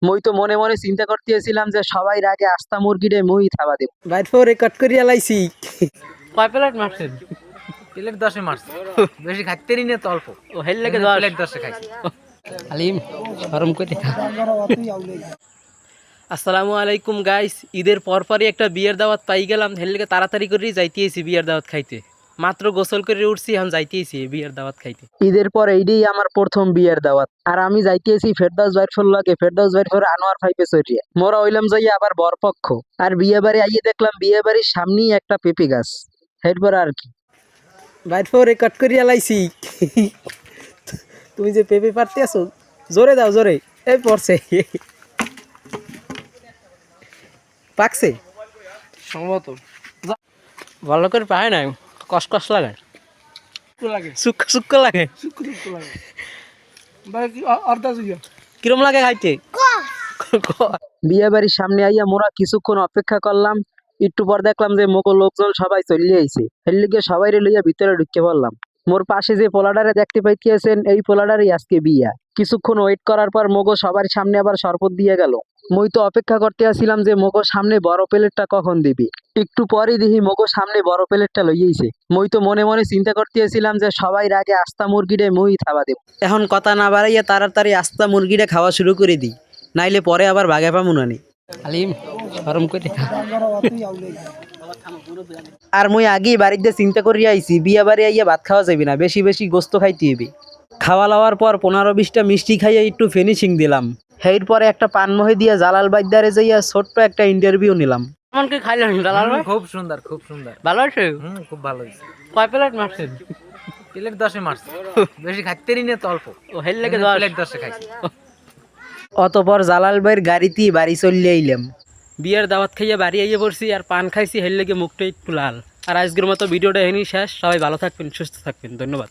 মই তো মনে মনে চিন্তা করতেছিলাম যে সবাই আগে আস্তা মুরগিরে মুই থাবা দেব। বাইর পরে কাট করিয়া লাইছি। কয় প্লেট মারছেন? প্লেট 10 মারছে, বেশি খাইতেই না তো অল্প। ও হেল লাগে প্লেট 10 খাইছি। আলিম গরম করে আসসালামু আলাইকুম গাইস। ঈদের পরপরই একটা বিয়ের দাওয়াত পাই গেলাম, হেল লাগে তাড়াতাড়ি করে যাইতেছি বিয়ের দাওয়াত খাইতে। মাত্র গোসল করে উঠছি, এখন যাইতেছি বিয়ের দাওয়াত খাইতে। ঈদের পর এইটাই আমার প্রথম বিয়ের দাওয়াত, আর আমি যাইতেছি ফেরদাউস ভাইয়ের লাগে। ফেরদাউস ভাইয়ের আনোয়ার ফাইপে চড়িয়ে মোরা হইলাম যাই আবার বরপক্ষ। আর বিয়ে বাড়ি আইয়ে দেখলাম বিয়ে বাড়ির সামনেই একটা পেঁপে গাছ। এরপর আর কি, বাইর পরে কাট করিয়া লাইছি। তুমি যে পেঁপে পারতে আছো, জোরে দাও জোরে। এই পড়ছে, পাকছে সম্ভবত ভালো করে পায় না, কষ্ট লাগে, সুক্ক লাগে। কিরম লাগে খাইতে? বিয়ে বাড়ির সামনে আইয়া মোরা কিছুক্ষণ অপেক্ষা করলাম। একটু পর দেখলাম যে মোগো লোকজন সবাই চলে আইছে। এর লিগে সবাই লইয়া ভিতরে ঢুকে পড়লাম। মোর পাশে যে পোলাডারে দেখতে পাইতেছেন, এই পোলাডারই আজকে বিয়া। কিছুক্ষণ ওয়েট করার পর মোগো সবার সামনে আবার শরবত দিয়ে গেল। মই তো অপেক্ষা করতে আসছিলাম যে মোগো সামনে বড় প্লেটটা কখন দিবি। একটু পরই দেখি মোগো সামনে বড় প্লেটটা লইয়াইছে। মই তো মনে মনে চিন্তা করতে আসছিলাম যে সবাই আগে আস্তা মুরগিরে মুই থাবা দেব। এখন কথা না বাড়াইয়া তাড়াতাড়ি আস্তা মুরগিটা খাওয়া শুরু করে দিই, নাইলে পরে আবার বাগে পামু নানি। আলিম গরম করে আর মুই আগেই বাড়িতে চিন্তা করিয়া আইছি, বিয়া বাড়ি আইয়া ভাত খাওয়া যাবে না, বেশি বেশি গোস্ত খাইতে হবে। খাওয়া লওয়ার পর 15-20টা মিষ্টি খাইয়া একটু ফিনিশিং দিলাম। এর পরে একটা পানমহি দিয়া জালাল বাইদারে যাইয়া ছোট্ট একটা ইন্টারভিউ নিলাম। কেমন কি খাইলেন দালাল ভাই? খুব সুন্দর, খুব সুন্দর। ভালো আছে? খুব ভালো হয়েছে। কয় প্লেট মারছেন? প্লেট 10 মারছে, বেশি খাইতেই না তো অল্প। ও হেল লাগে প্লেট 10 খাইছি। অতপর জালাল ভাইয়ের গাড়িতেই বাড়ি চলে আইলাম। বিয়ের দাওয়াত খাইয়া বাড়ি আইয়ে পড়ছি, আর পান খাইছি, হেল লেগে মুখটা একটু লাল। আর আজকের মতো ভিডিওটা এখানেই শেষ। সবাই ভালো থাকবেন, সুস্থ থাকবেন, ধন্যবাদ।